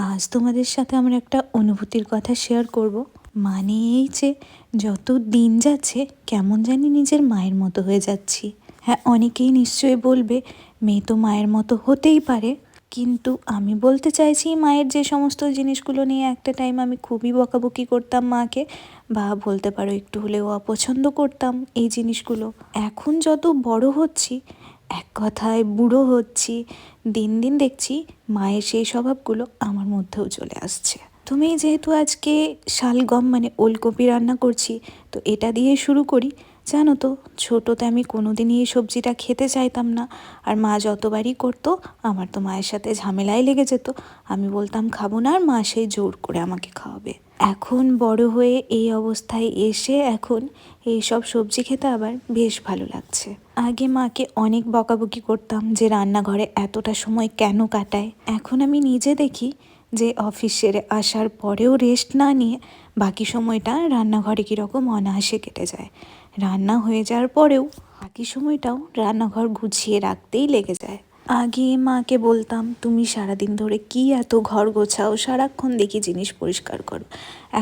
আজ তোমাদের সাথে আমার একটা অনুভূতির কথা শেয়ার করব। মানে এই যে যত দিন যাচ্ছে কেমন জানি নিজের মায়ের মতো হয়ে যাচ্ছি। হ্যাঁ, অনেকেই নিশ্চয়ই বলবে মেয়ে তো মায়ের মতো হতেই পারে, কিন্তু আমি বলতে চাইছি মায়ের যে সমস্ত জিনিসগুলো নিয়ে একটা টাইম আমি খুবই বকাবকি করতাম মাকে, বা বলতে পারো একটু হলেও অপছন্দ করতাম এই জিনিসগুলো, এখন যত বড় হচ্ছি, এক কথায় বুড়ো হচ্ছি, দিন দিন দেখছি মায়ের সেই স্বভাবগুলো আমার মধ্যেও চলে আসছে। তুমি যেহেতু আজকে শালগম মানে ওলকপি রান্না করছি, তো এটা দিয়ে শুরু করি। জানো তো, ছোটোতে আমি কোনোদিনই এই সবজিটা খেতে চাইতাম না, আর মা যতবারই করতো আমার তো মায়ের সাথে ঝামেলাই লেগে যেত। আমি বলতাম খাবো না, আর মা সেই জোর করে আমাকে খাওয়াবে। এখন বড় হয়ে এই অবস্থায় এসে এখন এইসব সবজি খেতে আবার বেশ ভালো লাগছে। আগে মাকে অনেক বকাবকি করতাম যে রান্নাঘরে এতটা সময় কেন কাটায়। এখন আমি নিজে দেখি যে অফিস সেরে আসার পরেও রেস্ট না নিয়ে বাকি সময়টা রান্নাঘরে কীরকম অনায়াসে কেটে যায়। রান্না হয়ে যাওয়ার পরেও বাকি সময়টাও রান্নাঘর গুছিয়ে রাখতেই লেগে যায়। আগে মাকে বলতাম তুমি সারাদিন ধরে কি এত ঘর গোছাও, সারাক্ষণ দেখি জিনিস পরিষ্কার করো।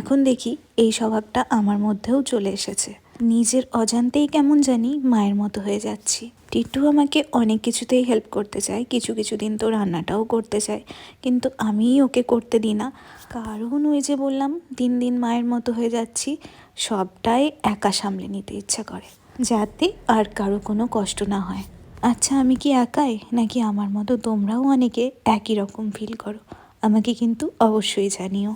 এখন দেখি এই স্বভাবটা আমার মধ্যেও চলে এসেছে। নিজের অজান্তেই কেমন জানি মায়ের মতো হয়ে যাচ্ছি। টিটু আমাকে অনেক কিছুতেই হেল্প করতে চায়, কিছু কিছু দিন তো রান্নাটাও করতে চায়, কিন্তু আমিই ওকে করতে দিই না। কারণ ওই যে বললাম দিন দিন মায়ের মতো হয়ে যাচ্ছি, সবটাই একা সামলে নিতে ইচ্ছা করে, যাতে আর কারো কোনো কষ্ট না হয়। আচ্ছা, আমি কি একাই, নাকি আমার মতো তোমরাও অনেকে একই রকম ফিল করো? আমাকে কিন্তু অবশ্যই জানিও।